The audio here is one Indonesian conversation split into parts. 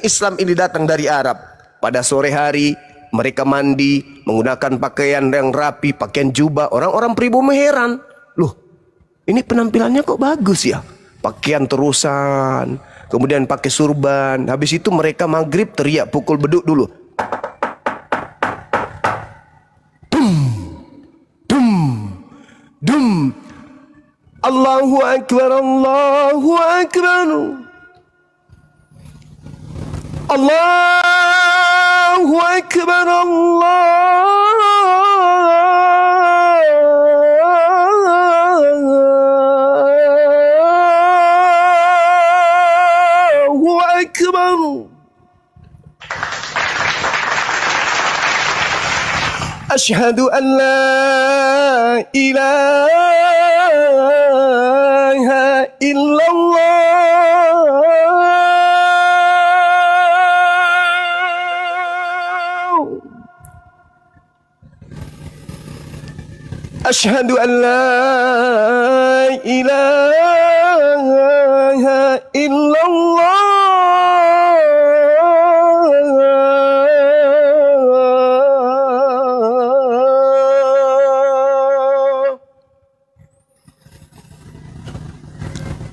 Islam ini datang dari Arab. Pada sore hari mereka mandi menggunakan pakaian yang rapi, pakaian jubah. Orang-orang pribumi heran, loh ini penampilannya kok bagus ya, pakaian terusan, kemudian pakai surban. Habis itu mereka maghrib teriak pukul beduk dulu. Dum, dum, dum. Allahu Akbar, Allahu Akbar. Allahu Akbar, Allahu Akbar. Asyhadu an la ilaha illallah. Asyhadu an la ilaha illallah.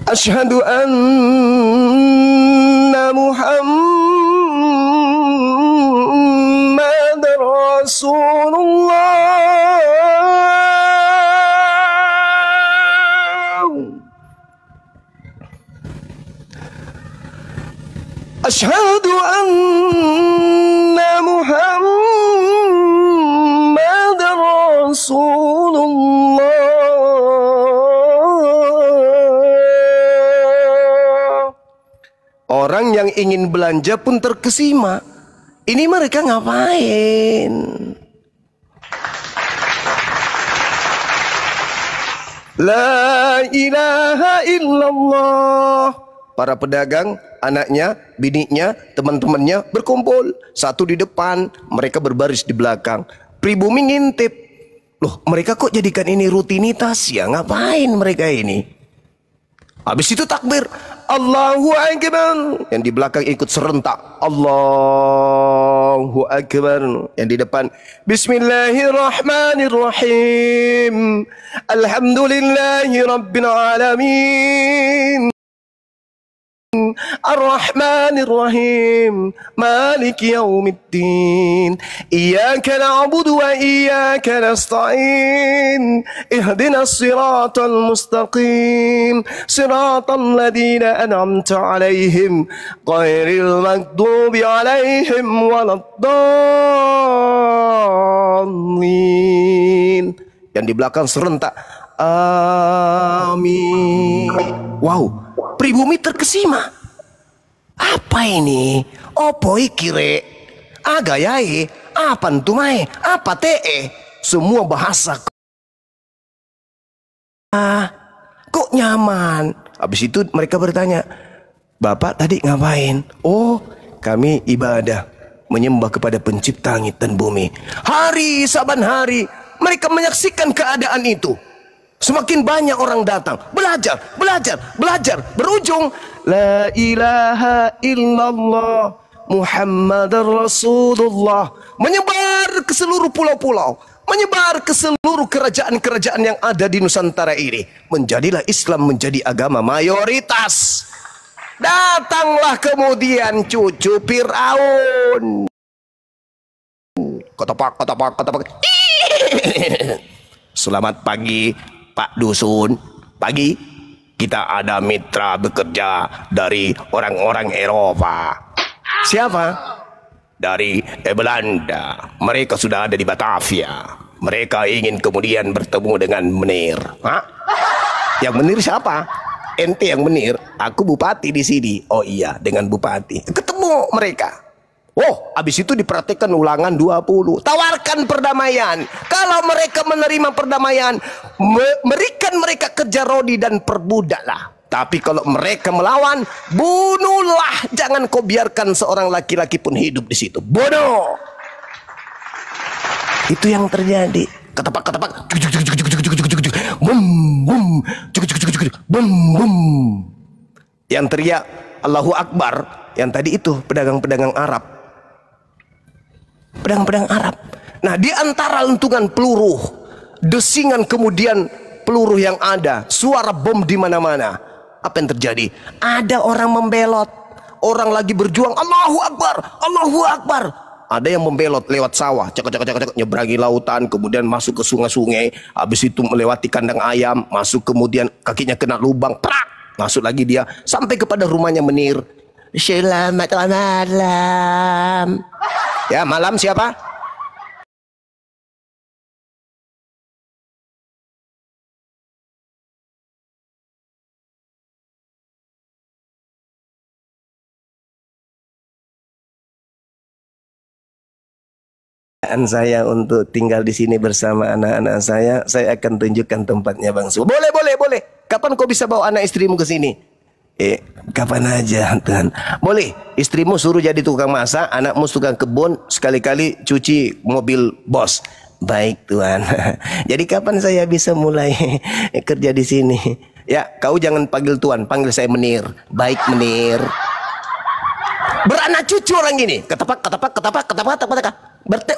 Asyhadu anna Muhammadar Rasulullah. Asyhadu anna Muhammadar Rasulullah. Orang yang ingin belanja pun terkesima. Ini mereka ngapain? La ilaha illallah. Para pedagang, anaknya, bininya, teman-temannya berkumpul. Satu di depan, mereka berbaris di belakang. Pribumi ngintip. Loh, mereka kok jadikan ini rutinitas ya? Ngapain mereka ini? Habis itu takbir. Allahu Akbar. Yang di belakang ikut serentak. Allahu Akbar. Yang di depan. Bismillahirrahmanirrahim. Alhamdulillahi Rabbil Alamin. Ar-Rahmanir-Rahim, Maliki Yaumiddin, Iyyaka na'budu wa iyyaka nasta'in, Ihdinas siratal mustaqim, siratal ladzina an'amta 'alaihim, ghairil maghdubi 'alaihim waladdallin. Yang di belakang serentak, amin. Wow, pribumi terkesima. Apa ini? Opo iki rek? Agayai? Apa ntumae? Apa tee? Semua bahasa. Kok nyaman? Habis itu mereka bertanya, Bapak tadi ngapain? Oh, kami ibadah, menyembah kepada pencipta langit dan bumi. Hari saban hari mereka menyaksikan keadaan itu. Semakin banyak orang datang, belajar, belajar, belajar. Berujung, la ilaha illallah Muhammadar Rasulullah. Menyebar ke seluruh pulau-pulau, menyebar ke seluruh kerajaan-kerajaan yang ada di Nusantara ini. Menjadilah Islam menjadi agama mayoritas. Datanglah kemudian cucu Fir'aun. Kotopak, kotopak, kotopak. Selamat pagi Pak Dusun. Pagi. Kita ada mitra bekerja dari orang-orang Eropa. Siapa? Dari Belanda. Mereka sudah ada di Batavia. Mereka ingin kemudian bertemu dengan Menir. Hah? Yang Menir siapa? Ente yang Menir. Aku bupati di sini. Oh iya, dengan bupati. Ketemu mereka. Oh, habis itu diperhatikan ulangan 20. Tawarkan perdamaian. Kalau mereka menerima perdamaian, berikan mereka kerja rodi dan perbudaklah. Tapi kalau mereka melawan, bunuhlah. Jangan kau biarkan seorang laki-laki pun hidup di situ. Bunuh. Itu yang terjadi. Ketepak, ketepak. Bum, bum. Bum, bum. Yang teriak, Allahu Akbar, yang tadi itu pedagang-pedagang Arab. Pedang-pedang Arab. Nah, di antara lentungan peluru, desingan kemudian peluru yang ada, suara bom di mana-mana. Apa yang terjadi? Ada orang membelot, orang lagi berjuang, Allahu Akbar, Allahu Akbar. Ada yang membelot lewat sawah, cek, nyeberangi lautan, kemudian masuk ke sungai-sungai, habis itu melewati kandang ayam, masuk kemudian kakinya kena lubang, prak, masuk lagi dia sampai kepada rumahnya Menir. Selamat malam. Ya, malam siapa? Saya untuk tinggal di sini bersama anak-anak saya akan tunjukkan tempatnya Bang Su. Boleh, boleh, boleh. Kapan kau bisa bawa anak istrimu ke sini? Kapan aja, Tuhan. Boleh, istrimu suruh jadi tukang masak, anakmu tukang kebun, sekali-kali cuci mobil bos. Baik, Tuhan. Jadi kapan saya bisa mulai kerja di sini? Ya, kau jangan panggil Tuhan, panggil saya Menir. Baik, Menir. Beranak cucu orang ini. Ketapak.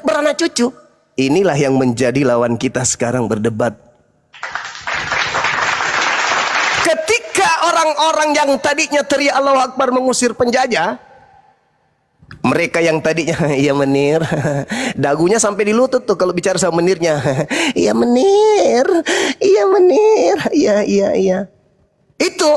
Beranak cucu. Inilah yang menjadi lawan kita sekarang berdebat. Ketika orang-orang yang tadinya teriak Allahu Akbar mengusir penjajah, mereka yang tadinya iya Menir, dagunya sampai di lutut tuh kalau bicara sama Menirnya. Iya Menir, iya Menir, iya. Itu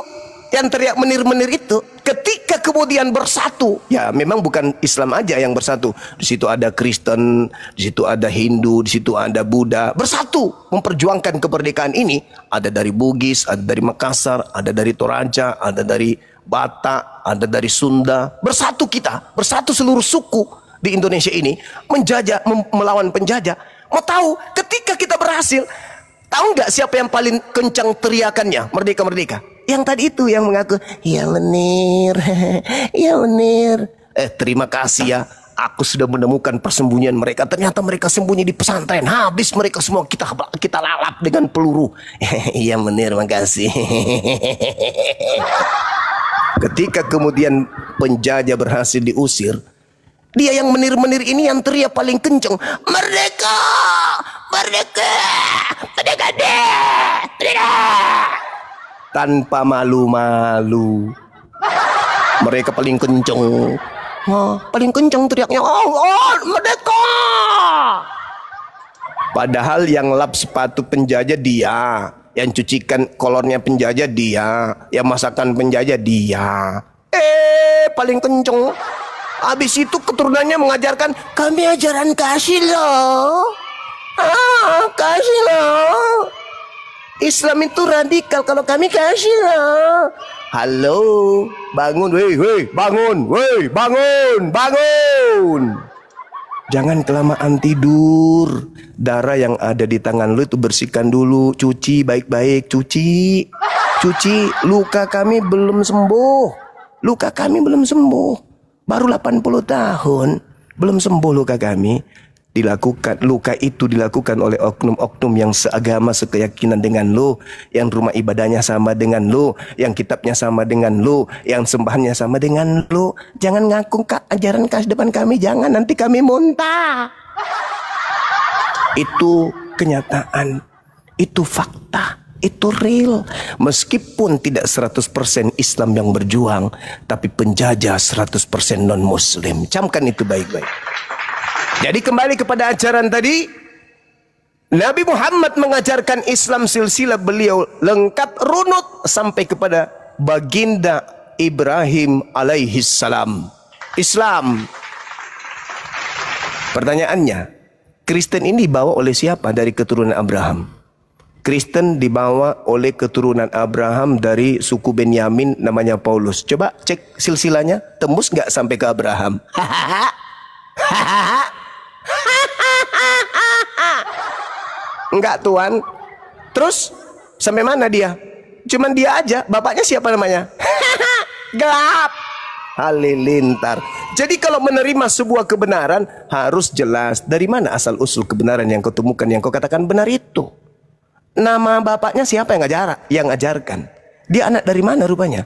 yang teriak Menir-Menir itu ketika kemudian bersatu, ya memang bukan Islam aja yang bersatu. Di situ ada Kristen, di situ ada Hindu, di situ ada Buddha, bersatu memperjuangkan kemerdekaan ini. Ada dari Bugis, ada dari Makassar, ada dari Toraja, ada dari Batak, ada dari Sunda. Bersatu kita, bersatu seluruh suku di Indonesia ini menjajah, melawan penjajah. Mau tahu ketika kita berhasil, tahu nggak siapa yang paling kencang teriakannya? Merdeka, merdeka. Yang tadi itu yang mengaku, ya Menir, ya Menir. Terima kasih ya, aku sudah menemukan persembunyian mereka. Ternyata mereka sembunyi di pesantren. Habis mereka semua kita lalap dengan peluru. Iya Menir, makasih. Ketika kemudian penjajah berhasil diusir, dia yang Menir-Menir ini yang teriak paling kencang, merdeka, merdeka, merdeka deh, merdeka. Tanpa malu-malu. Mereka paling kencang. Paling kencang teriaknya, oh, merdeka. Padahal yang lap sepatu penjajah dia, yang cucikan kolornya penjajah dia, yang masakan penjajah dia. Paling kencang. Habis itu keturunannya mengajarkan, kami ajaran kasih loh. Kasih loh. Islam itu radikal, kalau kami kasih loh. Halo, bangun, weh, bangun, weh, bangun. Jangan kelamaan tidur. Darah yang ada di tangan lu itu bersihkan dulu, cuci baik-baik, cuci. Luka kami belum sembuh. Baru 80 tahun, belum sembuh luka kami. Luka itu dilakukan oleh oknum-oknum yang seagama, sekeyakinan dengan lu, yang rumah ibadahnya sama dengan lu, yang kitabnya sama dengan lu, yang sembahannya sama dengan lu. Jangan ngaku ajaran kasih depan kami, jangan, nanti kami muntah. Itu kenyataan, itu fakta, itu real. Meskipun tidak 100% Islam yang berjuang, tapi penjajah 100% non-Muslim. Camkan itu baik-baik. Jadi kembali kepada ajaran tadi, Nabi Muhammad mengajarkan Islam silsilah beliau lengkap runut sampai kepada baginda Ibrahim alaihi salam. Islam. Pertanyaannya, Kristen ini dibawa oleh siapa dari keturunan Abraham? Kristen dibawa oleh keturunan Abraham dari suku Benyamin, namanya Paulus. Coba cek silsilahnya, tembus nggak sampai ke Abraham? Enggak Tuhan. Terus sampai mana dia? Cuman dia aja. Bapaknya siapa namanya? Gelap. Halilintar. Jadi kalau menerima sebuah kebenaran harus jelas dari mana asal usul kebenaran yang kau temukan, yang kau katakan benar itu. Nama bapaknya siapa yang ngajarkan? Dia anak dari mana rupanya?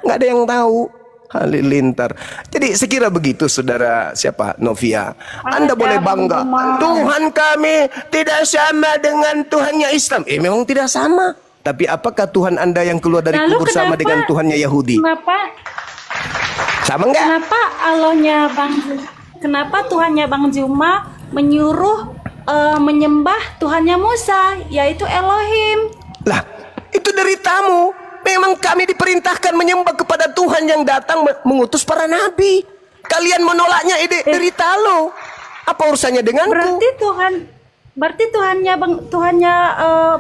Nggak ada yang tahu. Halilintar. Jadi sekira begitu saudara siapa Novia. Anda boleh bangga. Tuhan kami tidak sama dengan Tuhannya Islam. Memang tidak sama. Tapi apakah Tuhan Anda yang keluar dari kubur sama dengan Tuhannya Yahudi? Kenapa? Sama enggak? Kenapa Tuhannya Bang Juma menyuruh menyembah Tuhannya Musa, yaitu Elohim? Lah, itu deritamu. Memang kami diperintahkan menyembah kepada Tuhan yang datang mengutus para nabi. Kalian menolaknya, derita lo. Apa urusannya denganku? Berarti Tuhannya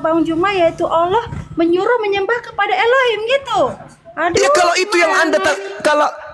Bang Juma yaitu Allah menyuruh menyembah kepada Elohim gitu. Aduh, ya kalau itu yang Anda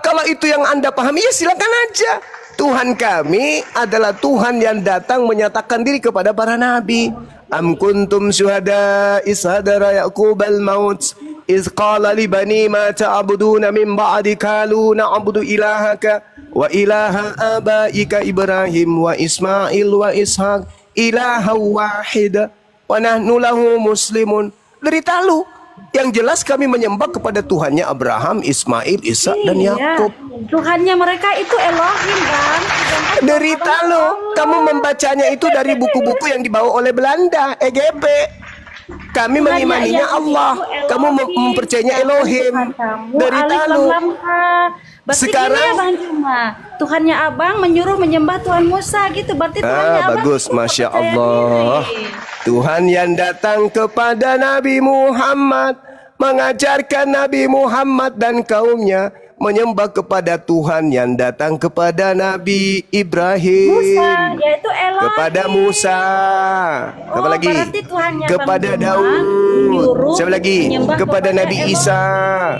kalau itu yang Anda pahami, ya silakan aja. Tuhan kami adalah Tuhan yang datang menyatakan diri kepada para nabi. Am kuntum syuhada is hadara Yaqubal maut iz qala li bani ma ta'buduna min ba'di qalu na'budu ilahaka wa ilaha abaika Ibrahim wa Ismail wa Ishaq ilaha wahida wa nahnu lahu muslimun. Derita lu. Yang jelas kami menyembah kepada Tuhannya Abraham, Ismail, Ishak dan Yakub. Tuhannya mereka itu Elohim kan. Derita lo. Kamu membacanya itu dari buku-buku yang dibawa oleh Belanda, EGP. Kami mengimaninya Allah. Kamu mempercayainya Elohim. Derita lo. Sekarang Bang Juma, Tuhannya Abang menyuruh menyembah Tuhan Musa gitu. Berarti Tuhannya Abang bagus, Masya Allah. Tuhan yang datang kepada Nabi Muhammad, mengajarkan Nabi Muhammad dan kaumnya menyembah kepada Tuhan yang datang kepada Nabi Ibrahim, Musa, yaitu Elohim. Kepada Musa. Apa lagi? Kepada Daud. Siapa lagi? Kepada Nabi Isa.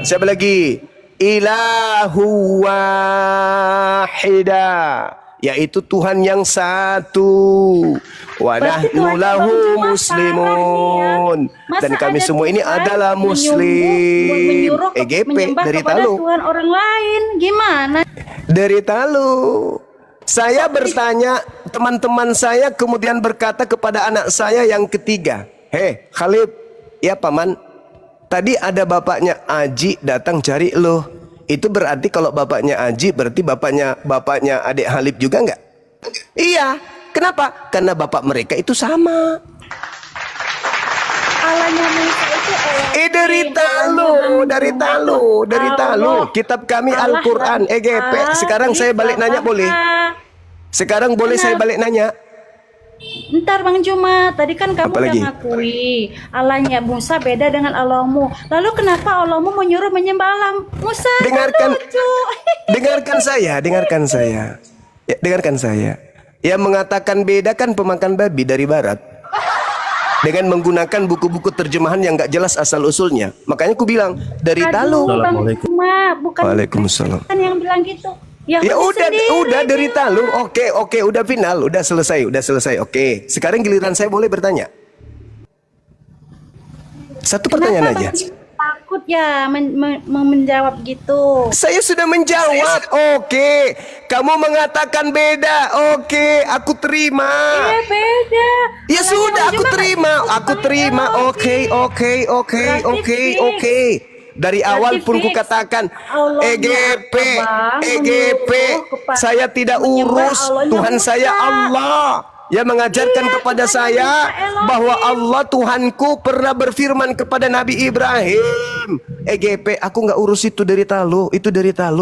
Siapa lagi? Ilahu wahida, yaitu Tuhan yang satu. Wa nahnu lahu muslimun. Dan kami semua ini adalah muslim. EGP dari Talu. Tuhan orang lain gimana? Dari Talu. Saya bertanya, teman-teman saya kemudian berkata kepada anak saya yang ketiga, "Hei Khalid, ya paman, tadi ada bapaknya Aji datang cari lo. Itu berarti kalau bapaknya Aji berarti bapaknya adik Halib juga enggak?" "Iya." "Kenapa?" "Karena bapak mereka itu sama." Allahnya Musa itu dari Talu. Kitab kami Al-Quran EGP. Sekarang saya balik nanya boleh? Sekarang boleh saya balik nanya? Ntar Bang Juma, tadi kan kamu udah ngakui Allahnya Musa beda dengan Allahmu. Lalu kenapa Allahmu menyuruh menyembah Allah Musa? Dengarkan saya. Yang mengatakan beda kan pemakan babi dari barat, dengan menggunakan buku-buku terjemahan yang gak jelas asal usulnya. Makanya aku bilang dari Talu. Bukan Waalaikumsalam. Kan yang bilang gitu. Ya udah dari Talu. Oke, udah final, udah selesai. Oke, sekarang giliran saya boleh bertanya. Satu pertanyaan aja. Takut ya menjawab gitu. Saya sudah menjawab. Oke, kamu mengatakan beda. Oke, aku terima. Iya beda. Ya sudah, aku terima. Oke. Dari awal pun kukatakan EGP. Saya tidak urus. Tuhan saya Allah. Yang mengajarkan kepada saya bahwa Allah Tuhanku pernah berfirman kepada Nabi Ibrahim. EGP, aku nggak urus itu dari Talu.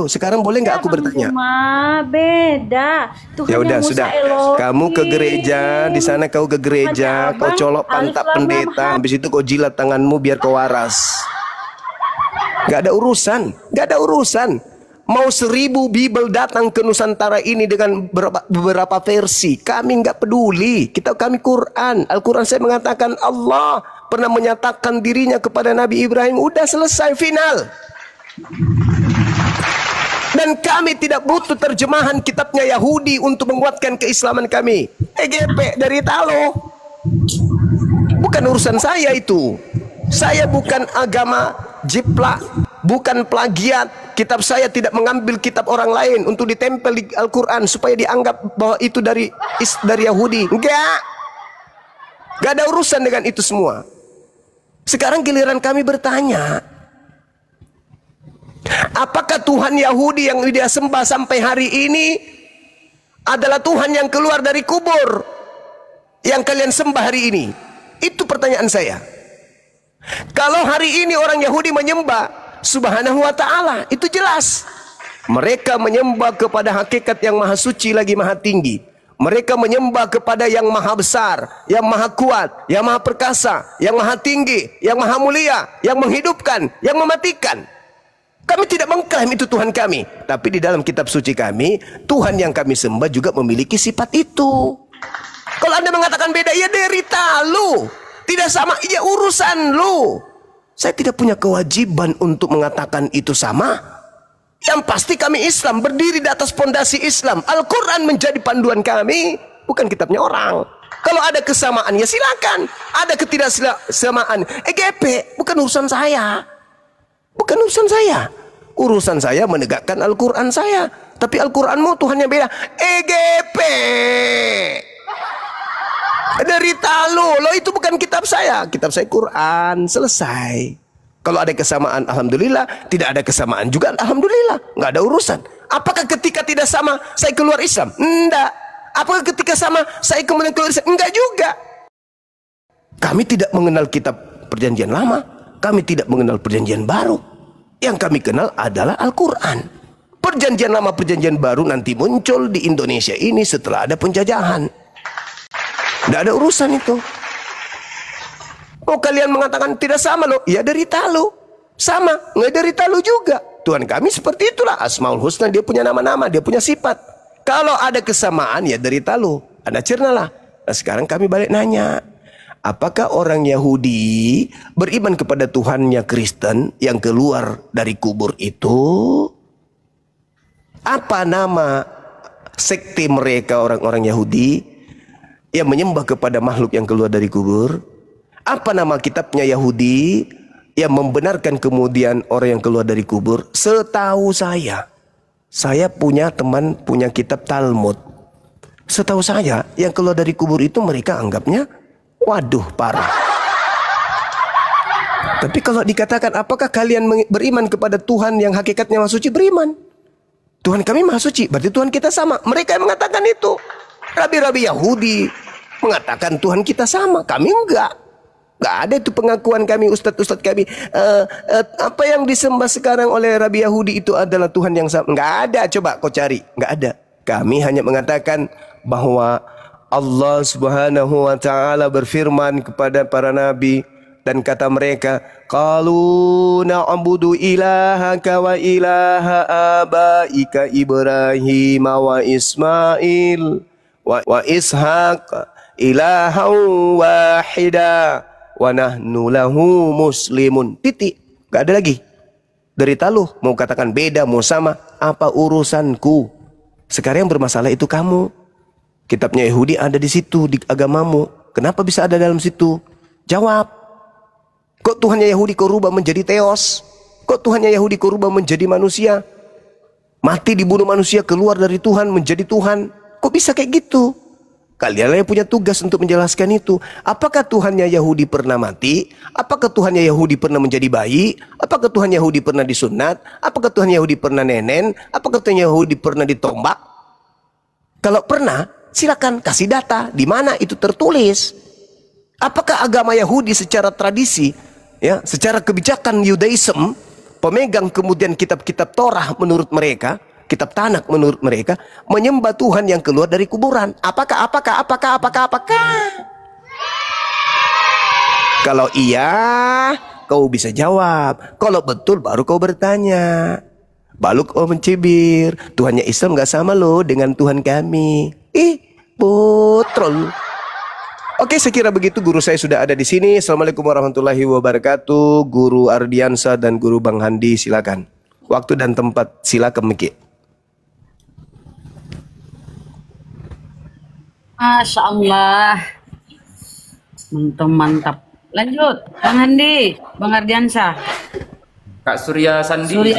Sekarang boleh nggak aku bertanya? Beda. Ya udah sudah. Kamu ke gereja, di sana kau ke gereja, kau colok pantat pendeta, habis itu kau jilat tanganmu biar kau waras. Gak ada urusan. Mau 1000 Bible datang ke Nusantara ini dengan beberapa versi, kami nggak peduli. Kami Quran. Al-Quran saya mengatakan Allah pernah menyatakan dirinya kepada Nabi Ibrahim. Udah selesai, final. Dan kami tidak butuh terjemahan kitabnya Yahudi untuk menguatkan keislaman kami. EGP dari Talu. Bukan urusan saya itu. Saya bukan agama jiplak, bukan plagiat. Kitab saya tidak mengambil kitab orang lain untuk ditempel di Al-Quran supaya dianggap bahwa itu dari Yahudi. Enggak ada urusan dengan itu semua. Sekarang giliran kami bertanya. Apakah Tuhan Yahudi yang dia sembah sampai hari ini adalah Tuhan yang keluar dari kubur yang kalian sembah hari ini? Itu pertanyaan saya. Kalau hari ini orang Yahudi menyembah Subhanahu wa ta'ala, itu jelas mereka menyembah kepada hakikat yang maha suci lagi maha tinggi. Mereka menyembah kepada yang maha besar, yang maha kuat, yang maha perkasa, yang maha tinggi, yang maha mulia, yang menghidupkan, yang mematikan. Kami tidak mengklaim itu Tuhan kami, tapi di dalam kitab suci kami, Tuhan yang kami sembah juga memiliki sifat itu. Kalau Anda mengatakan beda, ya derita lu. Tidak sama, ya urusan lu. Saya tidak punya kewajiban untuk mengatakan itu sama. Yang pasti kami Islam, berdiri di atas pondasi Islam. Al-Quran menjadi panduan kami, bukan kitabnya orang. Kalau ada kesamaan, ya silakan. Ada ketidaksamaan, EGP, bukan urusan saya. Bukan urusan saya. Urusan saya menegakkan Al-Quran saya. Tapi Al-Quranmu Tuhannya beda. EGP. Derita lo itu bukan kitab saya. Kitab saya Quran, selesai. Kalau ada kesamaan, alhamdulillah. Tidak ada kesamaan juga, alhamdulillah. Nggak ada urusan. Apakah ketika tidak sama, saya keluar Islam? Enggak. Apakah ketika sama, saya kemudian keluar Islam? Enggak juga. Kami tidak mengenal kitab perjanjian lama. Kami tidak mengenal perjanjian baru. Yang kami kenal adalah Al-Quran. Perjanjian lama, perjanjian baru nanti muncul di Indonesia ini setelah ada penjajahan. Tidak ada urusan itu. Oh, kalian mengatakan tidak sama loh. Ya derita lo. Sama. Nggak derita lo juga. Tuhan kami seperti itulah. Asmaul Husna, dia punya nama-nama, dia punya sifat. Kalau ada kesamaan, ya derita lo. Anda cernalah. Nah, sekarang kami balik nanya. Apakah orang Yahudi beriman kepada Tuhannya Kristen yang keluar dari kubur itu? Apa nama sekte mereka orang-orang Yahudi yang menyembah kepada makhluk yang keluar dari kubur? Apa nama kitabnya Yahudi yang membenarkan kemudian orang yang keluar dari kubur? Setahu saya punya teman punya kitab Talmud. Setahu saya yang keluar dari kubur itu mereka anggapnya, waduh parah. Tapi kalau dikatakan apakah kalian beriman kepada Tuhan yang hakikatnya maha suci? Beriman. Tuhan kami maha suci, berarti Tuhan kita sama. Mereka yang mengatakan itu. Rabi-rabi Yahudi mengatakan Tuhan kita sama, kami enggak. Nggak ada itu pengakuan kami, ustadz-ustadz kami. Apa yang disembah sekarang oleh Rabi Yahudi itu adalah Tuhan yang sama. Nggak ada, coba kau cari. Nggak ada. Kami hanya mengatakan bahwa Allah Subhanahu wa ta'ala berfirman kepada para nabi. Dan kata mereka, qalu na'budu ilahaka wa ilaha abaika Ibrahim wa Ismail wa Ishaq ilaha wahida wa nahnu lahu muslimun. Titik. Gak ada lagi. Derita lu. Mau katakan beda, mau sama, apa urusanku? Sekarang yang bermasalah itu kamu. Kitabnya Yahudi ada di situ, di agamamu. Kenapa bisa ada dalam situ? Jawab. Kok Tuhannya Yahudi kau rubah menjadi teos? Kok Tuhannya Yahudi kau rubah menjadi manusia? Mati dibunuh manusia, keluar dari Tuhan menjadi Tuhan. Kok bisa kayak gitu? Kalianlah yang punya tugas untuk menjelaskan itu. Apakah Tuhannya Yahudi pernah mati? Apakah Tuhannya Yahudi pernah menjadi bayi? Apakah Tuhan Yahudi pernah disunat? Apakah Tuhan Yahudi pernah nenen? Apakah Tuhan Yahudi pernah ditombak? Kalau pernah, silakan kasih data. Di mana itu tertulis? Apakah agama Yahudi secara tradisi, ya, secara kebijakan Yudaism, pemegang kemudian kitab-kitab Torah menurut mereka, kitab Tanakh menurut mereka, menyembah Tuhan yang keluar dari kuburan? Apakah? Kalau iya, kau bisa jawab. Kalau betul, baru kau bertanya. Baru kau mencibir. Tuhannya Islam gak sama loh dengan Tuhan kami. Putrol. Oke, saya kira begitu. Guru saya sudah ada di sini. Assalamualaikum warahmatullahi wabarakatuh. Guru Ardiansa dan Guru Bang Handi, silakan. Waktu dan tempat silakan, Miki. Masya Allah. Mantap. Lanjut, Bang Handi, Bang Ardiansa. Kak Surya Sandi.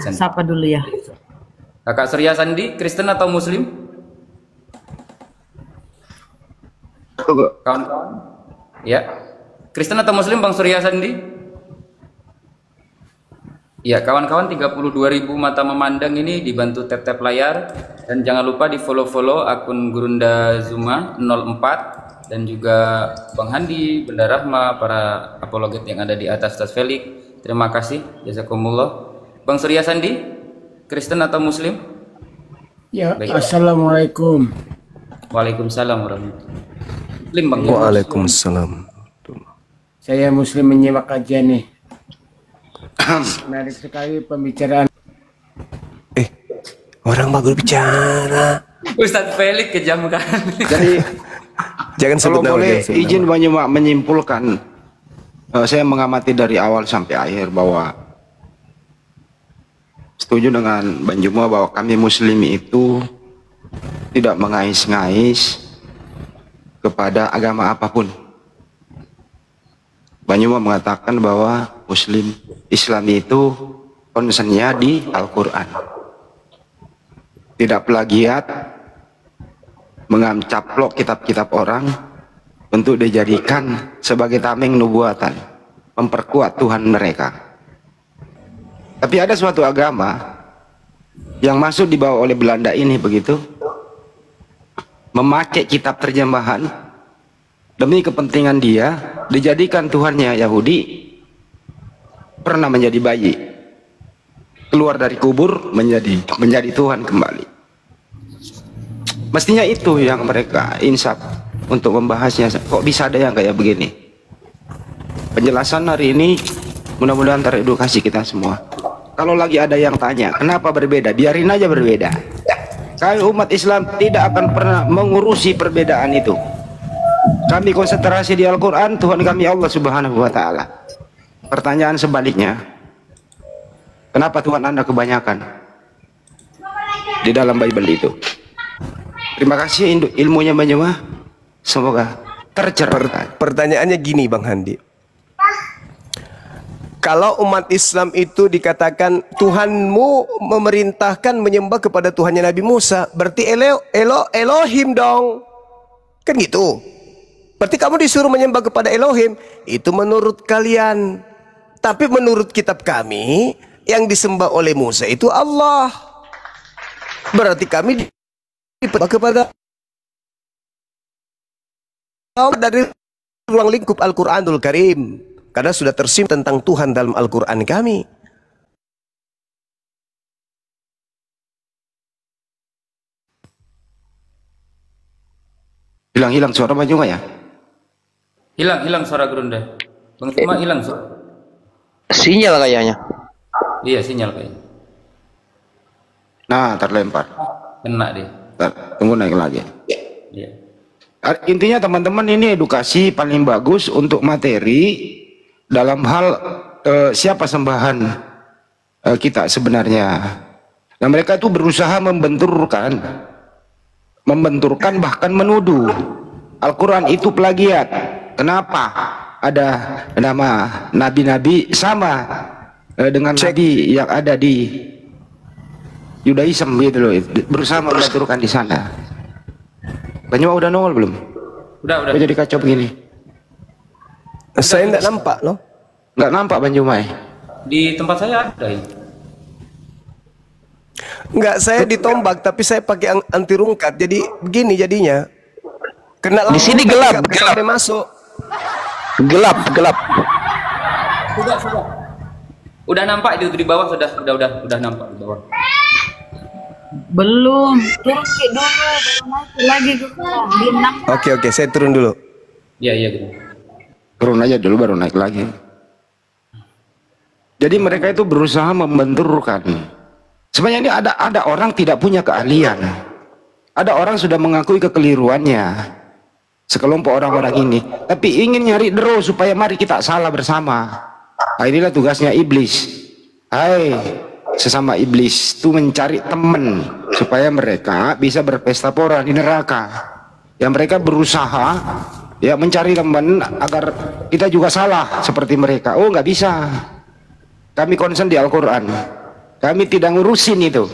Siapa dulu ya? Kakak Surya Sandi, Kristen atau Muslim? Kawan-kawan. Ya. Kristen atau Muslim, Bang Surya Sandi? Ya, kawan-kawan 32.000 mata memandang ini dibantu tap-tap layar. Dan jangan lupa di follow-follow akun Gurunda Zuma 04 dan juga Bang Handi, Benda Rahma, para apologet yang ada di atas tas Felix. Terima kasih, jazakumullah. Bang Surya Sandi, Kristen atau Muslim? Ya, Baik. Assalamualaikum. Waalaikumsalam warahmatullahi wabarakatuh. Muslim, Bang. Waalaikumsalam. Saya Muslim menyimak kajian nih. Menarik sekali pembicaraan. Orang bagus bicara. Ustadz Felix kejam kan. Jadi Jangan sebut kalau nama. boleh jangan sebut izin nama. banyak menyimpulkan, saya mengamati dari awal sampai akhir bahwa setuju dengan Bang Juma bahwa kami Muslim itu tidak mengais-ngais kepada agama apapun. Bang Juma mengatakan bahwa Muslim Islam itu konsennya di Al-Quran, tidak plagiat, mengamcaplok kitab-kitab orang untuk dijadikan sebagai tameng nubuatan, memperkuat Tuhan mereka. Tapi ada suatu agama yang masuk dibawa oleh Belanda ini begitu, memakai kitab terjemahan demi kepentingan dia, dijadikan Tuhannya Yahudi, pernah menjadi bayi, keluar dari kubur menjadi Tuhan kembali. Mestinya itu yang mereka insaf untuk membahasnya. Kok bisa ada yang kayak begini? Penjelasan hari ini mudah-mudahan teredukasi kita semua. Kalau lagi ada yang tanya kenapa berbeda, biarin aja berbeda. Kami umat Islam tidak akan pernah mengurusi perbedaan itu. Kami konsentrasi di Al-Quran, Tuhan kami Allah Subhanahu wa Ta'ala. Pertanyaan sebaliknya, kenapa Tuhan Anda kebanyakan di dalam Bible itu? Terima kasih ilmunya Banyuma. Semoga tercerahkan. Pertanyaannya gini Bang Handi. Kalau umat Islam itu dikatakan Tuhanmu memerintahkan menyembah kepada Tuhannya Nabi Musa, berarti Elohim dong. Kan gitu. Berarti kamu disuruh menyembah kepada Elohim. Itu menurut kalian. Tapi menurut kitab kami, yang disembah oleh Musa itu Allah. Berarti kami disembah kepada Allah dari ruang lingkup Al-Quranul Karim. Karena sudah tersimpan tentang Tuhan dalam Al-Quran kami. Hilang suara Banyuma ya? Hilang suara Gurunda. Bang Zuma hilang suara. Sinyal kayaknya. Iya, sinyal kayaknya. Nah, terlempar. Kena deh. Tunggu naik lagi. Iya. Intinya teman-teman ini edukasi paling bagus untuk materi dalam hal siapa sembahan kita sebenarnya. Nah, mereka itu berusaha membenturkan bahkan menuduh Al-Quran itu plagiat. Kenapa? Ada nama nabi-nabi sama dengan nabi yang ada di Yudaism gitu loh, berusaha membenturkan di sana. Banyuma udah nongol belum? Udah. Kok jadi kacau begini? Saya tidak nampak loh. Nggak nampak Banyuma ya? Di tempat saya ada ini. Enggak, saya ditombak tapi saya pakai anti rungkat. Jadi begini jadinya. Kena lampu Di sini tapi gelap, nggak bisa gelap. sampai masuk. Gelap. Sudah. Udah nampak itu di bawah udah nampak di bawah. Belum. Turun dulu, baru naik lagi ke di 6. Oke, saya turun dulu. Iya gitu. Turun aja dulu baru naik lagi. Jadi mereka itu berusaha membenturkan. Sebenarnya ini ada orang tidak punya keahlian. Ada orang sudah mengakui kekeliruannya. Sekelompok orang-orang ini, tapi ingin nyari deru supaya mari kita salah bersama. Nah, inilah tugasnya iblis. Hai, sesama iblis itu mencari teman supaya mereka bisa berpesta pora di neraka. Ya mereka berusaha ya mencari teman agar kita juga salah seperti mereka. Oh nggak bisa. Kami konsen di Al-Quran. Kami tidak ngurusin itu.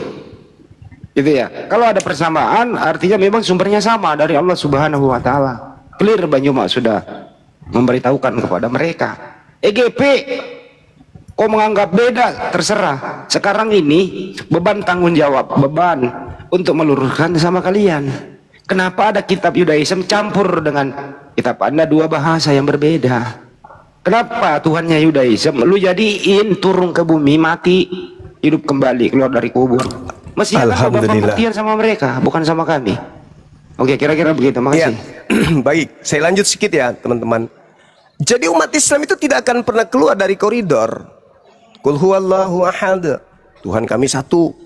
Gitu ya. Kalau ada persamaan artinya memang sumbernya sama dari Allah Subhanahu wa Ta'ala. Clear Banyuma sudah memberitahukan kepada mereka. EGP Kau menganggap beda, terserah. Sekarang ini beban tanggung jawab, beban untuk meluruskan sama kalian. Kenapa ada kitab Yudaism campur dengan kitab Anda, dua bahasa yang berbeda? Kenapa Tuhannya Yudaism lu jadiin turun ke bumi, mati, hidup kembali, keluar dari kubur? Mesti ada sebab pembuktian sama mereka, bukan sama kami. Oke, kira-kira begitu. Makasih. Ya. Baik, saya lanjut sedikit ya teman-teman. Jadi umat Islam itu tidak akan pernah keluar dari koridor Qul huwallahu ahad, Tuhan kami satu.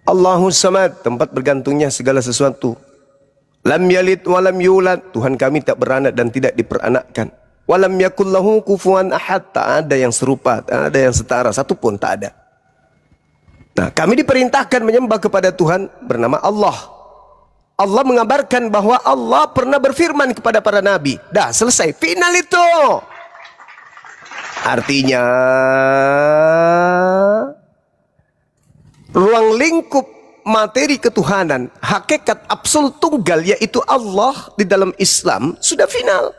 Allahus samad, tempat bergantungnya segala sesuatu. Lam yalid walam yulad, Tuhan kami tak beranak dan tidak diperanakkan. Walam yakul lahu kufuwan ahad, tak ada yang serupa, tak ada yang setara, satu pun tak ada. Nah, kami diperintahkan menyembah kepada Tuhan bernama Allah. Allah mengabarkan bahwa Allah pernah berfirman kepada para nabi. Dah selesai, final itu. Artinya ruang lingkup materi ketuhanan, hakikat absolut tunggal yaitu Allah di dalam Islam sudah final.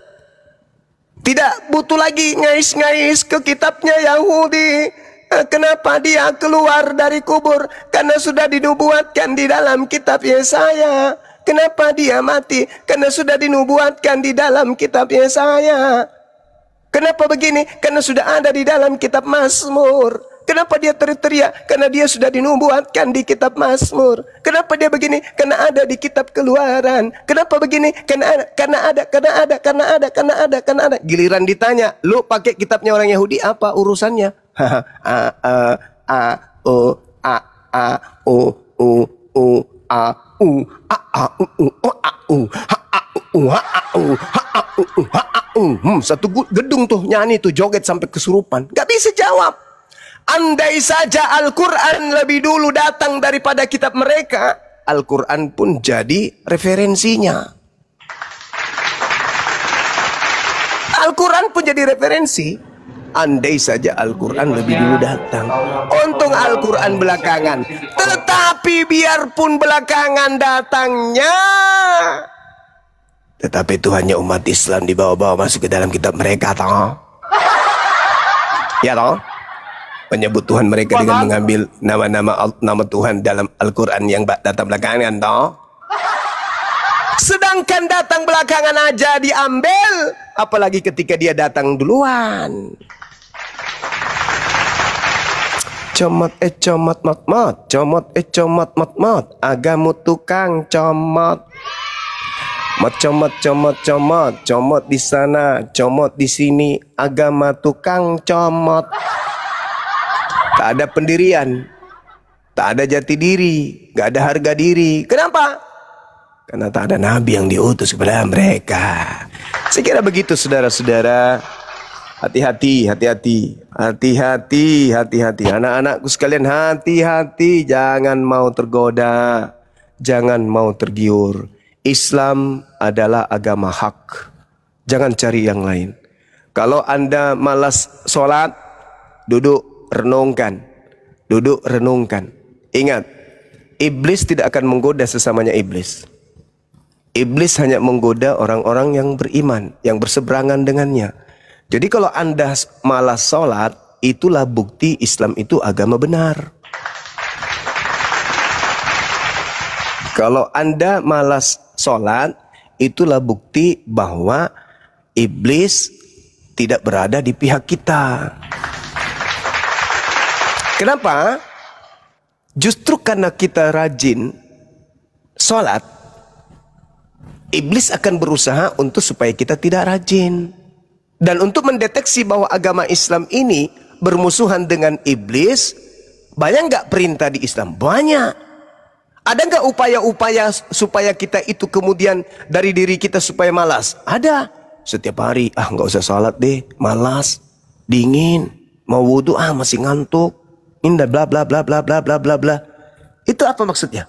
Tidak butuh lagi ngais-ngais ke kitabnya Yahudi. Kenapa dia keluar dari kubur? Karena sudah dinubuatkan di dalam kitab Yesaya. Kenapa dia mati? Karena sudah dinubuatkan di dalam kitab Yesaya. Kenapa begini? Karena sudah ada di dalam kitab Mazmur. Kenapa dia teriak-teriak? Karena dia sudah dinubuatkan di kitab Mazmur. Kenapa dia begini? Karena ada di kitab Keluaran. Kenapa begini? Karena ada. Giliran ditanya, lu pakai kitabnya orang Yahudi apa urusannya? Satu gedung tuh nyanyi tuh, joget sampai kesurupan. Gak bisa jawab. Andai saja Al-Quran lebih dulu datang daripada kitab mereka, Al-Quran pun jadi referensinya. Al-Quran pun jadi referensi. Andai saja Al-Quran lebih dulu datang. Untung Al-Quran belakangan. Tetapi biarpun belakangan datangnya, tetapi Tuhannya umat Islam dibawa-bawa masuk ke dalam kitab mereka, toh. Ya toh? Menyebut Tuhan mereka dengan mengambil nama Tuhan dalam Al-Quran yang datang belakangan, toh. Sedangkan datang belakangan aja diambil, apalagi ketika dia datang duluan. Comot comot mot, comot comot mot, agamu tukang comot. Comot di sana, comot di sini, agama tukang comot. Tak ada pendirian, tak ada jati diri, gak ada harga diri. Kenapa? Karena tak ada nabi yang diutus kepada mereka. Saya kira begitu saudara-saudara. Hati-hati, anak-anakku sekalian, hati-hati, jangan mau tergoda, jangan mau tergiur. Islam adalah agama hak. Jangan cari yang lain. Kalau Anda malas sholat, duduk renungkan. Ingat, iblis tidak akan menggoda sesamanya iblis. Iblis hanya menggoda orang-orang yang beriman, yang berseberangan dengannya. Jadi kalau Anda malas sholat, itulah bukti Islam itu agama benar. Kalau Anda malas sholat, itulah bukti bahwa iblis tidak berada di pihak kita. Kenapa? Justru karena kita rajin sholat, iblis akan berusaha untuk supaya kita tidak rajin. Dan untuk mendeteksi bahwa agama Islam ini bermusuhan dengan iblis, banyak nggak perintah di Islam? Banyak. Ada nggak upaya-upaya supaya kita itu kemudian dari diri kita supaya malas? Ada. Setiap hari, nggak usah sholat deh, malas, dingin, mau wudhu, masih ngantuk, indah, bla bla bla bla bla bla bla bla. Itu apa maksudnya?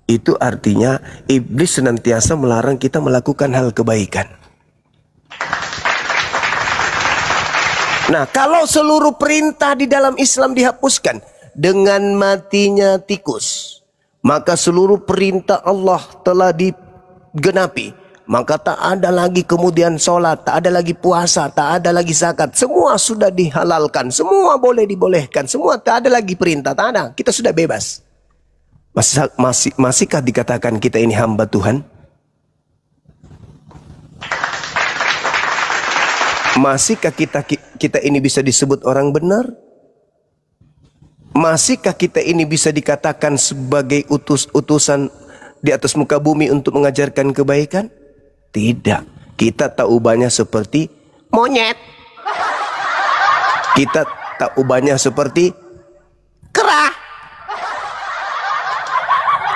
Itu artinya iblis senantiasa melarang kita melakukan hal kebaikan. Nah, kalau seluruh perintah di dalam Islam dihapuskan dengan matinya tikus, maka seluruh perintah Allah telah digenapi. maka tak ada lagi kemudian sholat, tak ada lagi puasa, tak ada lagi zakat. Semua sudah dihalalkan, semua boleh dibolehkan, semua tak ada lagi perintah, tak ada. Kita sudah bebas. Masihkah dikatakan kita ini hamba Tuhan? Masihkah kita ini bisa disebut orang benar? Masihkah kita ini bisa dikatakan sebagai utusan di atas muka bumi untuk mengajarkan kebaikan? Tidak. Kita tak ubahnya seperti monyet. Kita tak ubahnya seperti kera.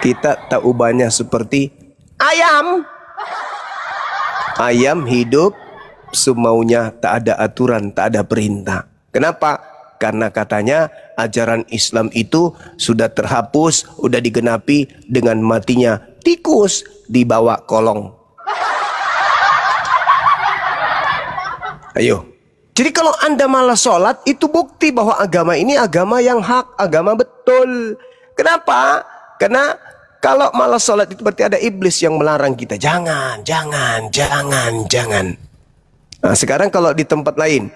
Kita tak ubahnya seperti ayam. Ayam hidup semaunya, tak ada aturan, tak ada perintah. Kenapa? Karena katanya ajaran Islam itu sudah terhapus, sudah digenapi dengan matinya tikus di bawah kolong. Ayo. Jadi kalau Anda malas sholat, itu bukti bahwa agama ini agama yang hak, agama betul. Kenapa? Karena kalau malas sholat itu berarti ada iblis yang melarang kita. Jangan. Nah, sekarang kalau di tempat lain,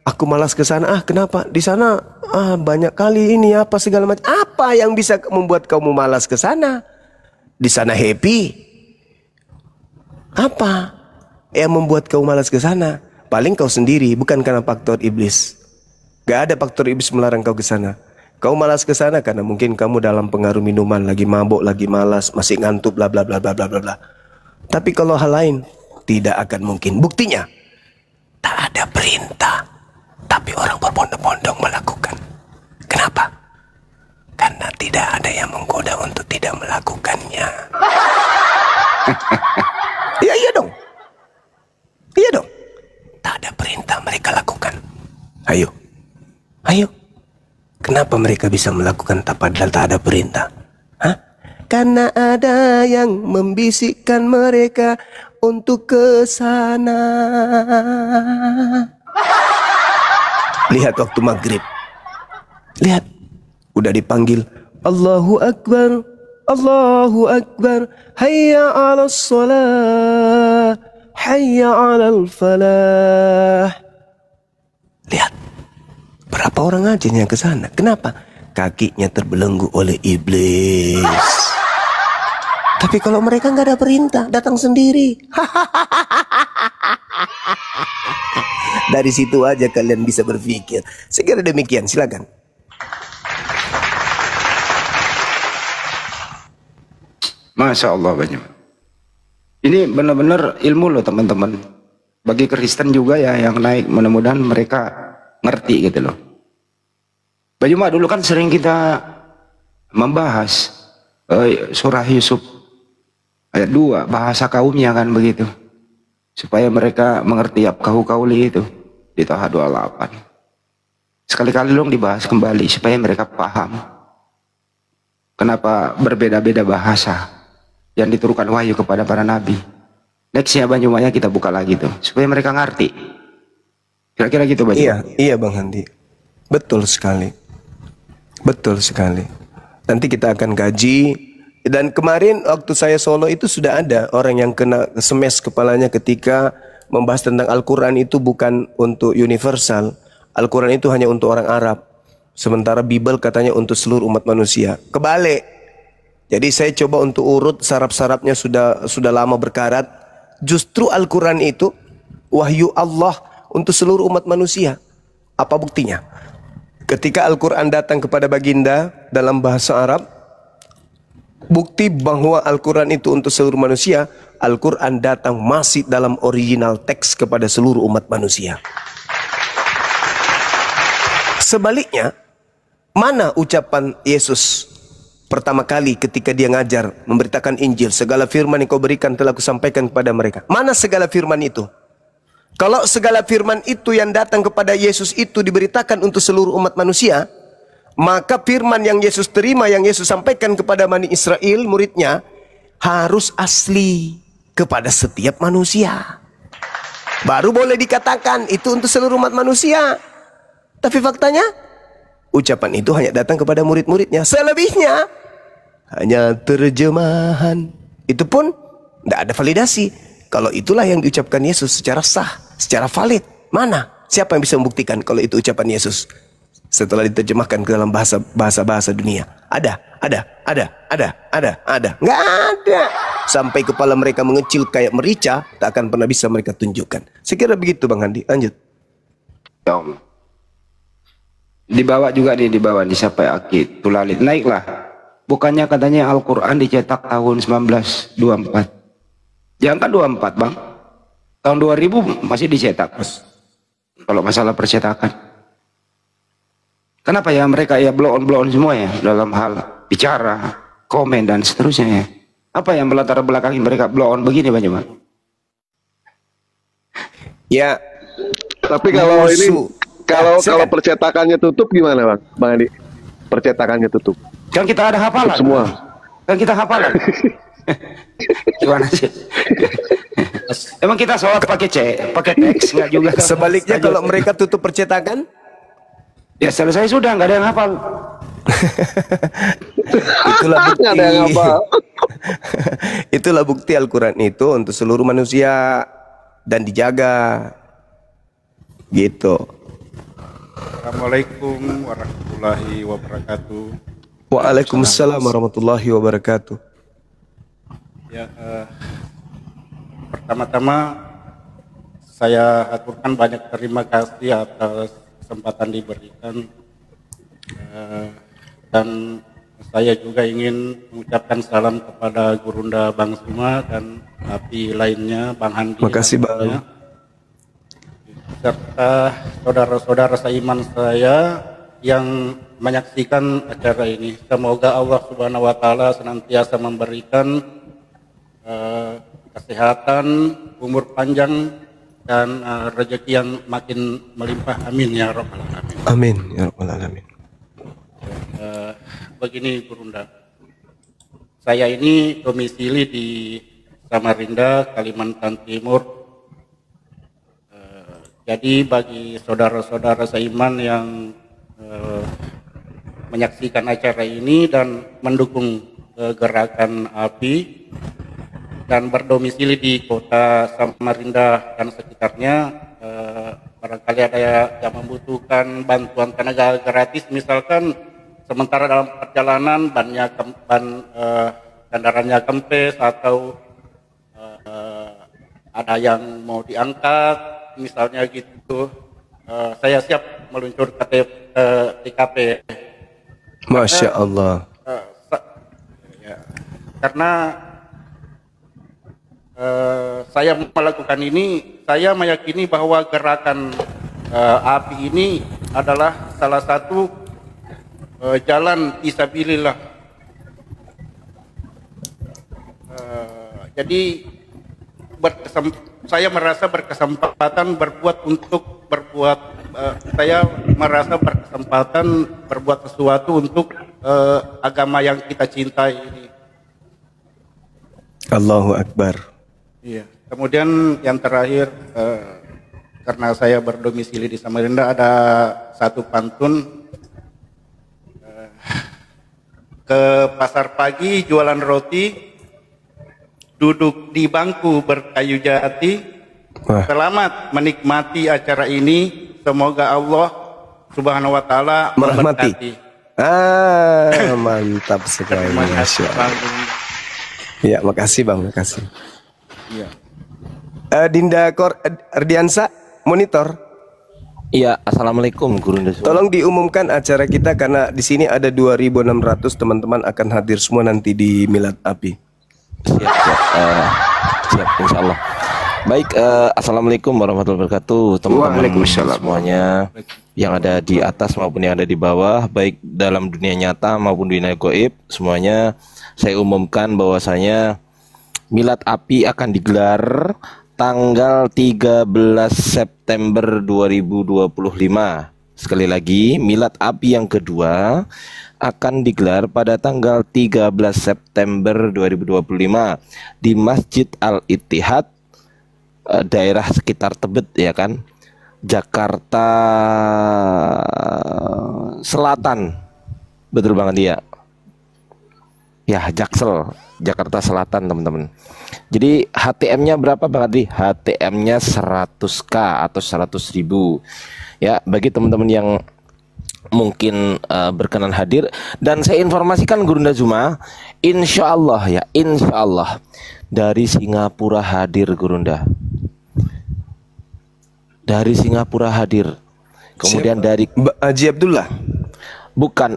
aku malas ke sana. Kenapa? Di sana banyak kali ini apa segala macam. Apa yang bisa membuat kamu malas ke sana? Di sana happy. Apa yang membuat kamu malas ke sana? Paling kau sendiri, bukan karena faktor iblis. Gak ada faktor iblis melarang kau ke sana. Kau malas ke sana karena mungkin kamu dalam pengaruh minuman, lagi mabuk, lagi malas, masih ngantuk, bla bla bla bla bla bla. Tapi kalau hal lain tidak akan mungkin. Buktinya tak ada perintah, tapi orang berbondong-bondong melakukan. Kenapa? Karena tidak ada yang menggoda untuk tidak melakukannya. Iya dong. Iya dong. Tak ada perintah mereka lakukan. Ayo. Kenapa mereka bisa melakukan padahal tak ada perintah? Karena ada yang membisikkan mereka untuk ke sana. Lihat waktu maghrib. Lihat. Udah dipanggil. Allahu Akbar. Allahu Akbar. Hayya ala salah. Hayya alal falah. Lihat, berapa orang aja yang ke sana? Kenapa? Kakinya terbelenggu oleh iblis. Tapi kalau mereka nggak ada perintah, datang sendiri. Dari situ aja kalian bisa berpikir. Segera demikian, silakan. Masya Allah banyak. Ini benar-benar ilmu loh teman-teman. Bagi Kristen juga ya yang naik, mudah-mudahan mereka ngerti gitu loh. Baju Mak dulu kan sering kita membahas surah Yusuf ayat 2, bahasa kaumnya kan begitu. Supaya mereka mengerti kauli itu di Taha 28. Sekali-kali dong dibahas kembali supaya mereka paham. Kenapa berbeda-beda bahasa yang diturunkan wahyu kepada para nabi. Nextnya Banyumanya kita buka lagi tuh supaya mereka ngerti. Kira-kira gitu Bang. Iya Bang Handi. Betul sekali. Nanti kita akan kaji. Dan kemarin waktu saya solo itu sudah ada orang yang kena semes kepalanya ketika membahas tentang Al-Quran itu bukan untuk universal. Al-Quran itu hanya untuk orang Arab. Sementara Bible katanya untuk seluruh umat manusia. Kebalik. Jadi saya coba untuk urut sarap-sarapnya sudah lama berkarat. Justru Al-Quran itu wahyu Allah untuk seluruh umat manusia. Apa buktinya? Ketika Al-Quran datang kepada baginda dalam bahasa Arab, bukti bahwa Al-Quran itu untuk seluruh manusia, Al-Quran datang masih dalam original teks kepada seluruh umat manusia. Sebaliknya, mana ucapan Yesus pertama kali ketika dia ngajar, memberitakan Injil, segala firman yang kau berikan telah kusampaikan kepada mereka. Mana segala firman itu? Kalau segala firman itu yang datang kepada Yesus itu diberitakan untuk seluruh umat manusia, maka firman yang Yesus terima, yang Yesus sampaikan kepada Bani Israel, muridnya, harus asli kepada setiap manusia. Baru boleh dikatakan itu untuk seluruh umat manusia. Tapi faktanya, ucapan itu hanya datang kepada murid-muridnya. Selebihnya hanya terjemahan. Itu pun tidak ada validasi. kalau itulah yang diucapkan Yesus secara sah, secara valid. Mana? Siapa yang bisa membuktikan kalau itu ucapan Yesus setelah diterjemahkan ke dalam bahasa dunia? Ada. Nggak ada. Sampai kepala mereka mengecil kayak merica, tak akan pernah bisa mereka tunjukkan. Saya kira begitu Bang Handi. Lanjut. Ya Om. Dibawa juga nih, dibawa di Sapai Akid Tulalit, naiklah. Bukannya katanya Al-Quran dicetak tahun 1924. Jangan kan 24 Bang. Tahun 2000 masih dicetak. Kalau masalah percetakan. Kenapa ya mereka ya blow on semua ya dalam hal bicara, komen dan seterusnya ya. Apa yang melatar belakangi mereka blow on begini Bang Jumat? Ya, tapi kalau ini kalau percetakannya tutup gimana Bang Andi? Percetakannya tutup. Kan kita ada hafalan. Semua. Kan kita hafalan. Gimana sih? Emang kita sholat pakai teks nggak juga? Sebaliknya kalau mereka tutup percetakan, ya selesai sudah, nggak ada yang hafal. Itulah bukti. Nggak ada yang hafal. Itulah bukti Al-Quran itu untuk seluruh manusia dan dijaga. Gitu. Assalamualaikum warahmatullahi wabarakatuh. Waalaikumsalam warahmatullahi wabarakatuh. Ya, pertama-tama saya aturkan banyak terima kasih atas kesempatan diberikan, dan saya juga ingin mengucapkan salam kepada Gurunda Bang Suma dan api lainnya Bang Handi. Makasih Bang. Serta saudara-saudara seiman saya yang menyaksikan acara ini. Semoga Allah Subhanahu wa taala senantiasa memberikan kesehatan, umur panjang dan rezeki yang makin melimpah. Amin ya rabbal alamin. Amin ya rabbal alamin. Begini Gurunda, saya ini domisili di Samarinda, Kalimantan Timur. Jadi bagi saudara-saudara seiman yang menyaksikan acara ini dan mendukung gerakan API dan berdomisili di kota Samarinda dan sekitarnya, barangkali ada yang membutuhkan bantuan tenaga gratis, misalkan sementara dalam perjalanan kendaraannya kempes atau ada yang mau diangkat misalnya gitu, saya siap meluncur ke TKP. Masya Allah. Karena saya melakukan ini, saya meyakini bahwa gerakan API ini adalah salah satu jalan fisabilillah. Jadi saya merasa berkesempatan saya merasa berkesempatan berbuat sesuatu untuk agama yang kita cintai ini. Allahu Akbar. Iya. Kemudian yang terakhir, karena saya berdomisili di Samarinda, ada satu pantun. Ke pasar pagi jualan roti, duduk di bangku berkayu jati. Selamat menikmati acara ini. Semoga Allah Subhanahu wa taala merahmati. Mantap sekali. Masya Allah. Ya, makasih Bang, makasih. Iya. Dinda Ardiansa, monitor. Iya, assalamualaikum Gurunda. Tolong diumumkan acara kita karena di sini ada 2.600 teman-teman akan hadir semua nanti di Milad API. Siap, insya Allah. Baik, assalamualaikum warahmatullahi wabarakatuh, teman-teman semuanya yang ada di atas maupun yang ada di bawah, baik dalam dunia nyata maupun dunia gaib, semuanya saya umumkan bahwasanya Milad API akan digelar tanggal 13 September 2025. Sekali lagi, Milad API yang kedua akan digelar pada tanggal 13 September 2025 di Masjid Al-Ittihad, daerah sekitar Tebet, ya kan, Jakarta Selatan. Betul banget ya. Ya, Jaksel, Jakarta Selatan, teman-teman. Jadi HTM-nya berapa Bang Adri? HTM-nya 100k atau 100.000. Ya, bagi teman-teman yang mungkin berkenan hadir, dan saya informasikan Gurunda Zuma, insya Allah ya, insya Allah dari Singapura hadir Gurunda. Dari Singapura hadir. Kemudian Siapa? dari Haji Abdullah. Bukan,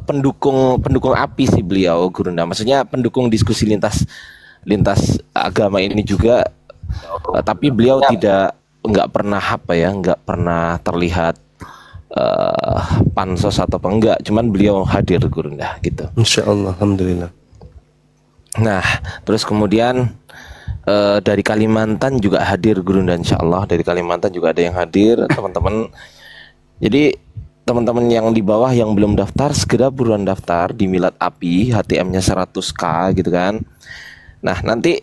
pendukung API sih beliau Gurunda. Maksudnya pendukung diskusi lintas agama ini juga, tapi beliau nggak pernah nggak pernah terlihat pansos atau enggak, cuman beliau hadir Gurunda gitu. Insya Allah, alhamdulillah. Nah, terus kemudian dari Kalimantan juga hadir Gurunda, insya Allah dari Kalimantan juga ada yang hadir teman-teman. Jadi teman-teman yang di bawah yang belum daftar, segera buruan daftar di Milad API, HTM-nya 100k gitu kan. Nah, nanti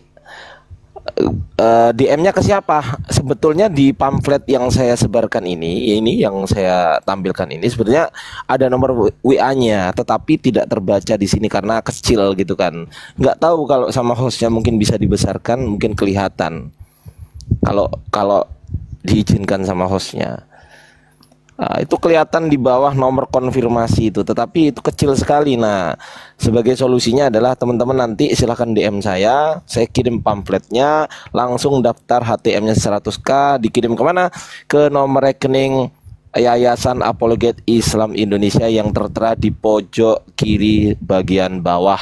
DM-nya ke siapa? Sebetulnya di pamflet yang saya sebarkan ini yang saya tampilkan ini sebenarnya ada nomor WA-nya, tetapi tidak terbaca di sini karena kecil gitu kan. Nggak tahu kalau sama hostnya mungkin bisa dibesarkan, mungkin kelihatan kalau diizinkan sama hostnya. Nah, itu kelihatan di bawah nomor konfirmasi itu, tetapi itu kecil sekali. Nah, sebagai solusinya adalah teman-teman nanti silahkan DM saya kirim pamfletnya, langsung daftar HTM-nya 100k, dikirim kemana? Ke nomor rekening Yayasan Apologet Islam Indonesia yang tertera di pojok kiri bagian bawah.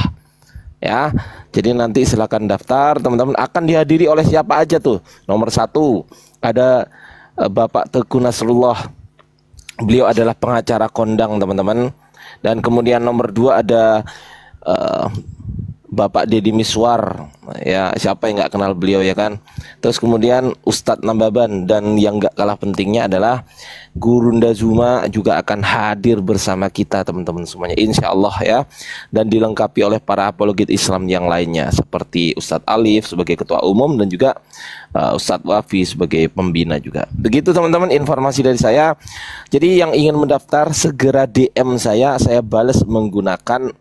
Ya, jadi nanti silahkan daftar, teman-teman. Akan dihadiri oleh siapa aja tuh? Nomor 1 ada Bapak Teguh Nasrullah. Beliau adalah pengacara kondang teman-teman. Dan kemudian nomor 2 ada Bapak Deddy Miswar. Ya, siapa yang nggak kenal beliau ya kan. Terus kemudian Ustadz Nambaban, dan yang nggak kalah pentingnya adalah Gurunda Zuma juga akan hadir bersama kita teman-teman semuanya, insya Allah ya. Dan dilengkapi oleh para apologet Islam yang lainnya seperti Ustadz Alif sebagai ketua umum dan juga Ustadz Wafi sebagai pembina juga. Begitu teman-teman informasi dari saya. Jadi yang ingin mendaftar segera DM saya balas menggunakan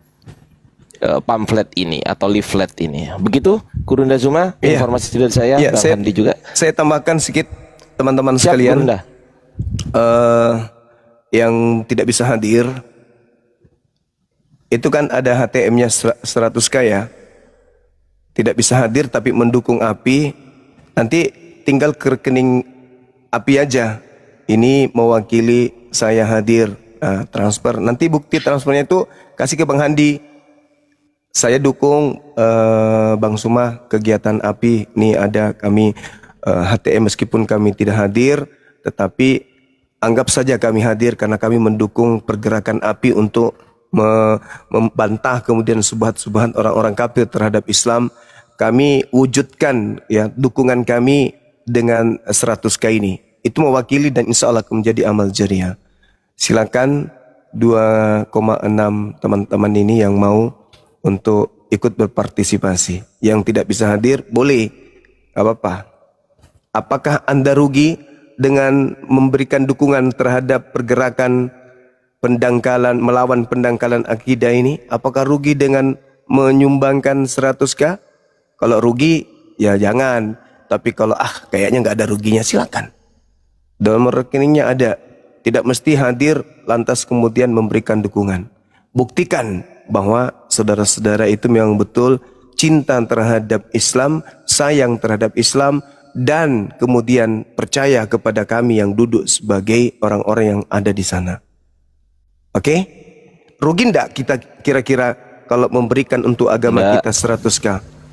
pamflet ini atau leaflet ini. Begitu Gurunda Zuma informasi dari saya. Bang Handi juga. Saya tambahkan sedikit teman-teman sekalian. Gurunda. Yang tidak bisa hadir itu kan ada HTM-nya 100k ya. Tidak bisa hadir tapi mendukung API, nanti tinggal ke rekening API aja. Ini mewakili saya hadir, transfer. Nanti bukti transfernya itu kasih ke Bang Handi. Saya dukung Bang Suma kegiatan API. Ini ada kami HTM meskipun kami tidak hadir, tetapi anggap saja kami hadir karena kami mendukung pergerakan API untuk membantah kemudian subhat-subhat orang-orang kafir terhadap Islam. Kami wujudkan ya dukungan kami dengan 100k ini. Itu mewakili dan insya Allah akan menjadi amal jariah. Silakan 2,6 teman-teman ini yang mau untuk ikut berpartisipasi. Yang tidak bisa hadir boleh, gak apa-apa. Apakah Anda rugi dengan memberikan dukungan terhadap pergerakan pendangkalan, melawan pendangkalan akidah ini? Apakah rugi dengan menyumbangkan 100k? Kalau rugi ya jangan. Tapi kalau kayaknya nggak ada ruginya, silakan. Dalam rekeningnya ada. Tidak mesti hadir lantas kemudian memberikan dukungan. Buktikan bahwa saudara-saudara itu memang betul cinta terhadap Islam, sayang terhadap Islam, dan kemudian percaya kepada kami yang duduk sebagai orang-orang yang ada di sana. Oke? Rugi enggak kita kira-kira kalau memberikan untuk agama kita 100k?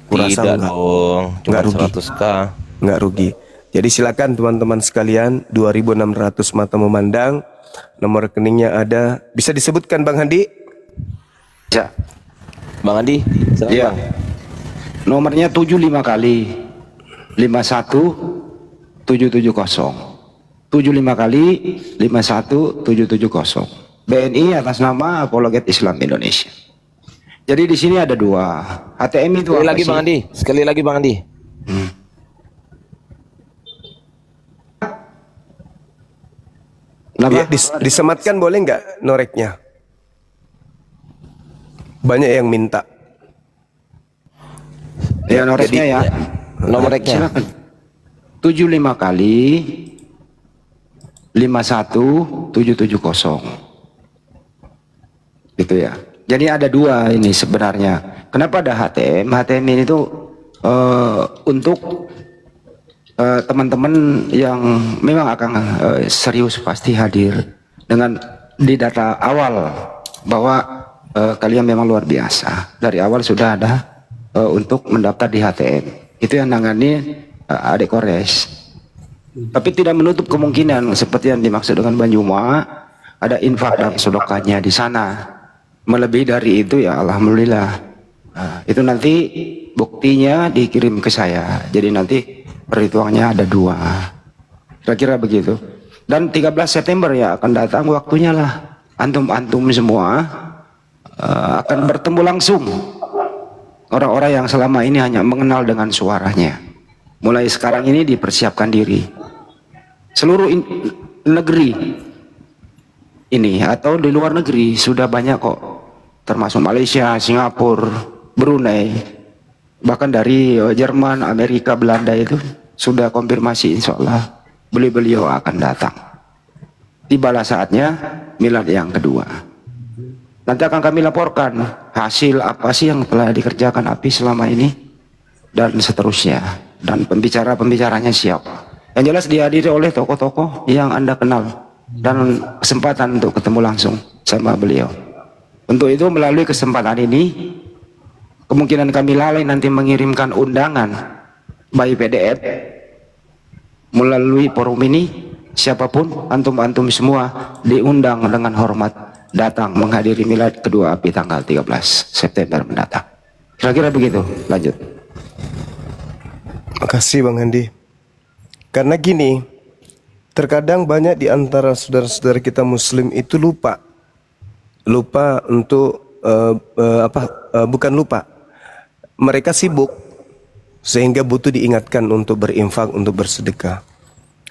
Kurasa tidak dong, cuma 100k. Enggak rugi. Jadi silakan teman-teman sekalian, 2.600 mata memandang. Nomor rekeningnya ada. Bisa disebutkan Bang Handi? Ya. Bang Handi, ya. Nomornya 75 kali 51 770. 75 kali 51 770. BNI atas nama Apologet Islam Indonesia. Jadi di sini ada 2. HTM itu sekali lagi sih? Bang Andi, sekali lagi Bang Andi. Ya, disematkan boleh nggak noreknya? Banyak yang minta. Ya, noresnya ya. Nomornya. Silakan. 75 kali 51770. Gitu ya. Jadi ada dua ini sebenarnya. Kenapa ada HTM? HTM ini tuh untuk teman-teman yang memang akan serius pasti hadir dengan di data awal bahwa kalian memang luar biasa. Dari awal sudah ada untuk mendaftar di HTM. Itu yang nangani Adik Kores. Tapi tidak menutup kemungkinan seperti yang dimaksud dengan Bang Juma, ada infak dan sedekahnya di sana. Melebihi dari itu ya alhamdulillah. Itu nanti buktinya dikirim ke saya. Jadi nanti perhitungannya ada dua. Kira-kira begitu. Dan 13 September ya akan datang waktunya lah. Antum-antum semua akan bertemu langsung. Orang-orang yang selama ini hanya mengenal dengan suaranya. Mulai sekarang ini dipersiapkan diri. Seluruh negeri ini atau di luar negeri sudah banyak kok. Termasuk Malaysia, Singapura, Brunei. Bahkan dari Jerman, Amerika, Belanda itu sudah konfirmasi insya Allah beliau akan datang. Tibalah saatnya milad yang kedua. Nanti akan kami laporkan hasil apa sih yang telah dikerjakan API selama ini dan seterusnya. Dan pembicaranya siapa. Yang jelas dihadiri oleh tokoh-tokoh yang Anda kenal dan kesempatan untuk ketemu langsung sama beliau. Untuk itu melalui kesempatan ini kemungkinan kami lalai nanti mengirimkan undangan by PDF melalui forum ini. Siapapun antum-antum semua diundang dengan hormat datang menghadiri milad kedua API tanggal 13 September mendatang. Kira-kira begitu. Lanjut. Makasih Bang Handi. Karena gini, terkadang banyak di antara saudara-saudara kita Muslim itu lupa untuk bukan lupa. Mereka sibuk sehingga butuh diingatkan untuk berinfak, untuk bersedekah.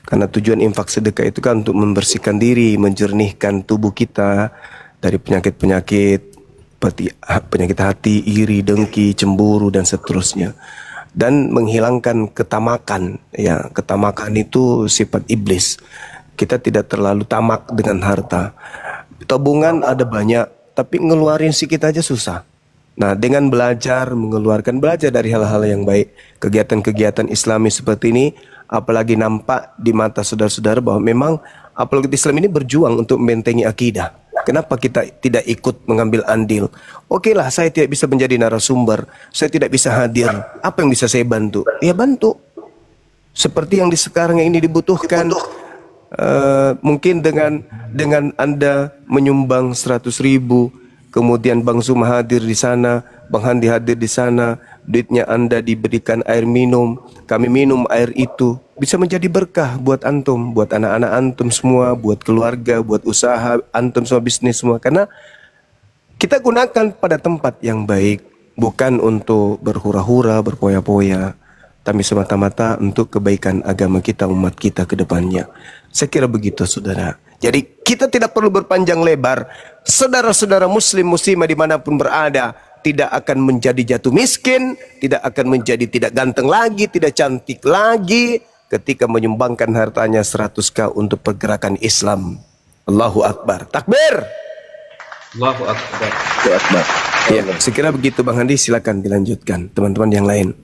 Karena tujuan infak sedekah itu kan untuk membersihkan diri, menjernihkan tubuh kita dari penyakit-penyakit seperti penyakit hati, iri, dengki, cemburu dan seterusnya. Dan menghilangkan ketamakan. Ya, ketamakan itu sifat iblis. Kita tidak terlalu tamak dengan harta. Tabungan ada banyak, tapi ngeluarin sedikit aja susah. Nah, dengan belajar dari hal-hal yang baik, kegiatan-kegiatan Islami seperti ini, apalagi nampak di mata saudara-saudara bahwa memang apalagi Islam ini berjuang untuk membentengi akidah. Kenapa kita tidak ikut mengambil andil? Oke lah, saya tidak bisa menjadi narasumber, saya tidak bisa hadir. Apa yang bisa saya bantu? Ya bantu. Seperti yang di sekarang ini dibutuhkan. Mungkin dengan Anda menyumbang 100.000, kemudian Bang Zuma hadir di sana, Bang Handi hadir di sana, duitnya Anda diberikan air minum, kami minum air itu, bisa menjadi berkah buat antum, buat anak-anak antum semua, buat keluarga, buat usaha antum semua, bisnis semua. Karena kita gunakan pada tempat yang baik, bukan untuk berhura-hura, berpoya-poya, tapi semata-mata untuk kebaikan agama kita, umat kita ke depannya. Saya kira begitu, saudara. Jadi kita tidak perlu berpanjang lebar. Saudara-saudara muslim muslimah dimanapun berada tidak akan menjadi jatuh miskin, tidak akan menjadi tidak ganteng lagi, tidak cantik lagi ketika menyumbangkan hartanya 100k untuk pergerakan Islam. Allahu Akbar. Takbir. Allahu Akbar. Allahu Akbar. Ya, sekira begitu Bang Handi, silakan dilanjutkan teman-teman yang lain.